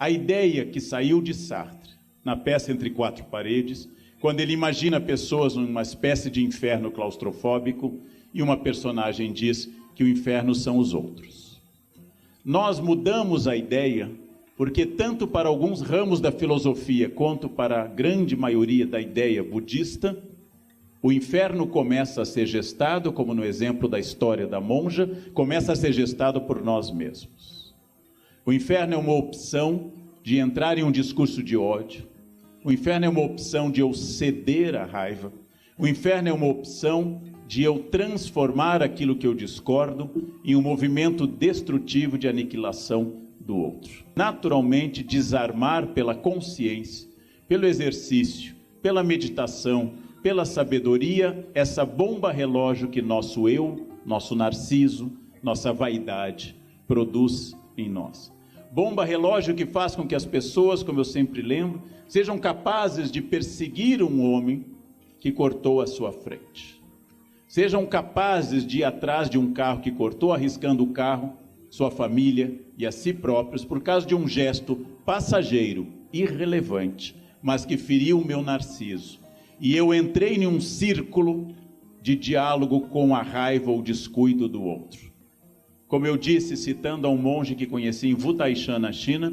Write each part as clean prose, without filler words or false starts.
A ideia que saiu de Sartre, na peça Entre Quatro Paredes, quando ele imagina pessoas numa espécie de inferno claustrofóbico e uma personagem diz que o inferno são os outros. Nós mudamos a ideia porque tanto para alguns ramos da filosofia quanto para a grande maioria da ideia budista, o inferno começa a ser gestado, como no exemplo da história da monja, começa a ser gestado por nós mesmos. O inferno é uma opção de entrar em um discurso de ódio. O inferno é uma opção de eu ceder à raiva. O inferno é uma opção de eu transformar aquilo que eu discordo em um movimento destrutivo de aniquilação do outro. Naturalmente, desarmar pela consciência, pelo exercício, pela meditação, pela sabedoria, essa bomba relógio que nosso eu, nosso narciso, nossa vaidade produz em nós. Bomba relógio que faz com que as pessoas, como eu sempre lembro, sejam capazes de perseguir um homem que cortou a sua frente. Sejam capazes de ir atrás de um carro que cortou, arriscando o carro, sua família e a si próprios, por causa de um gesto passageiro, irrelevante, mas que feriu o meu narciso. E eu entrei em um círculo de diálogo com a raiva ou descuido do outro. Como eu disse, citando a um monge que conheci em Wutaishan, na China,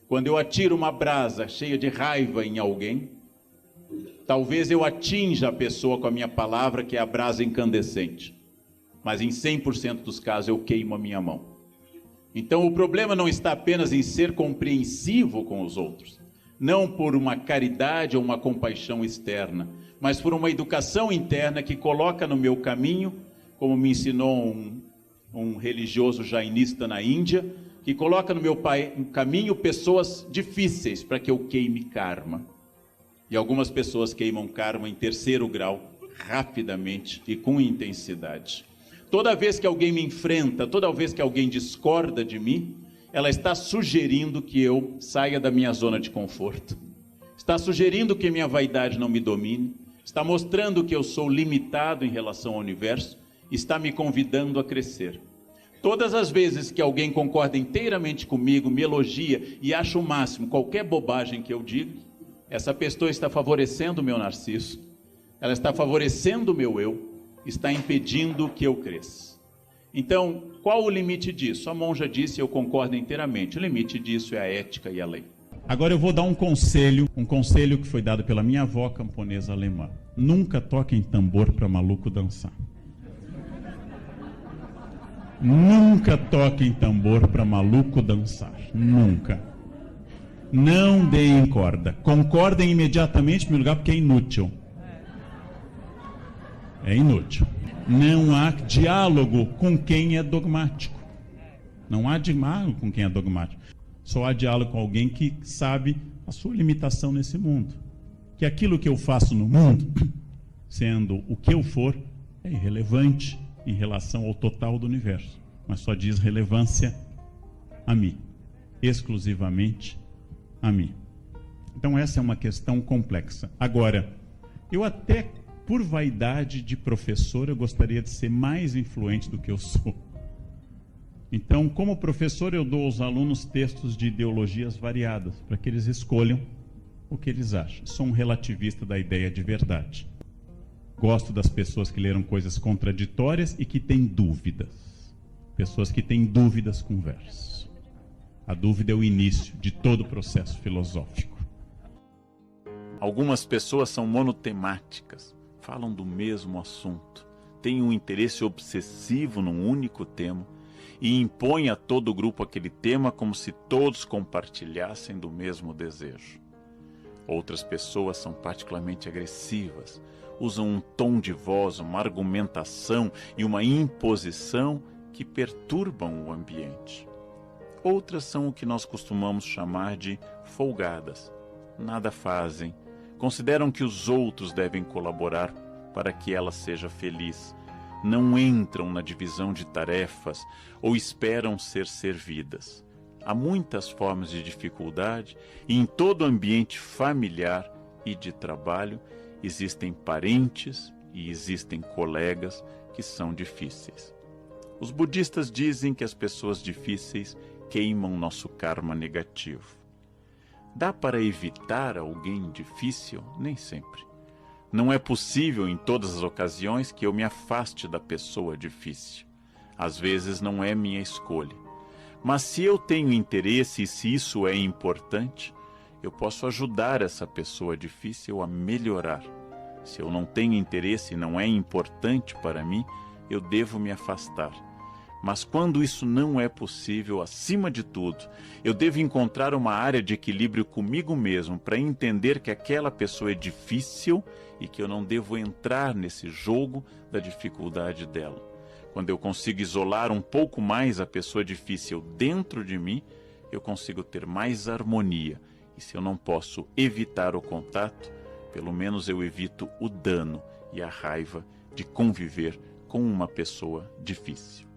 quando eu atiro uma brasa cheia de raiva em alguém, talvez eu atinja a pessoa com a minha palavra, que é a brasa incandescente. Mas em 100% dos casos eu queimo a minha mão. Então o problema não está apenas em ser compreensivo com os outros, não por uma caridade ou uma compaixão externa, mas por uma educação interna que coloca no meu caminho, como me ensinou um religioso jainista na Índia, que coloca no meu caminho pessoas difíceis para que eu queime karma. E algumas pessoas queimam karma em 3º grau, rapidamente e com intensidade. Toda vez que alguém me enfrenta, toda vez que alguém discorda de mim, ela está sugerindo que eu saia da minha zona de conforto. Está sugerindo que minha vaidade não me domine. Está mostrando que eu sou limitado em relação ao universo. Está me convidando a crescer. Todas as vezes que alguém concorda inteiramente comigo, me elogia e acha o máximo qualquer bobagem que eu digo, essa pessoa está favorecendo o meu narciso. Ela está favorecendo o meu eu. Está impedindo que eu cresça. Então, qual o limite disso? A monja disse, eu concordo inteiramente, o limite disso é a ética e a lei. Agora eu vou dar um conselho que foi dado pela minha avó camponesa alemã. Nunca toquem tambor para maluco dançar. Nunca toquem tambor para maluco dançar. Nunca. Não deem corda. Concordem imediatamente, em primeiro lugar, porque é inútil. É inútil. Não há diálogo com quem é dogmático. Não há diálogo com quem é dogmático. Só há diálogo com alguém que sabe a sua limitação nesse mundo. Que aquilo que eu faço no mundo, sendo o que eu for, é irrelevante em relação ao total do universo. Mas só diz relevância a mim. Exclusivamente a mim. Então essa é uma questão complexa. Agora, eu até... por vaidade de professor, eu gostaria de ser mais influente do que eu sou. Então, como professor, eu dou aos alunos textos de ideologias variadas, para que eles escolham o que eles acham. Sou um relativista da ideia de verdade. Gosto das pessoas que leram coisas contraditórias e que têm dúvidas. Pessoas que têm dúvidas conversam. A dúvida é o início de todo o processo filosófico. Algumas pessoas são monotemáticas. Falam do mesmo assunto, têm um interesse obsessivo num único tema e impõem a todo o grupo aquele tema como se todos compartilhassem do mesmo desejo. Outras pessoas são particularmente agressivas, usam um tom de voz, uma argumentação e uma imposição que perturbam o ambiente. Outras são o que nós costumamos chamar de folgadas, nada fazem, consideram que os outros devem colaborar para que ela seja feliz. Não entram na divisão de tarefas ou esperam ser servidas. Há muitas formas de dificuldade e em todo ambiente familiar e de trabalho existem parentes e existem colegas que são difíceis. Os budistas dizem que as pessoas difíceis queimam nosso karma negativo. Dá para evitar alguém difícil? Nem sempre. Não é possível em todas as ocasiões que eu me afaste da pessoa difícil. Às vezes não é minha escolha. Mas se eu tenho interesse e se isso é importante, eu posso ajudar essa pessoa difícil a melhorar. Se eu não tenho interesse e não é importante para mim, eu devo me afastar. Mas quando isso não é possível, acima de tudo, eu devo encontrar uma área de equilíbrio comigo mesmo para entender que aquela pessoa é difícil e que eu não devo entrar nesse jogo da dificuldade dela. Quando eu consigo isolar um pouco mais a pessoa difícil dentro de mim, eu consigo ter mais harmonia. E se eu não posso evitar o contato, pelo menos eu evito o dano e a raiva de conviver com uma pessoa difícil.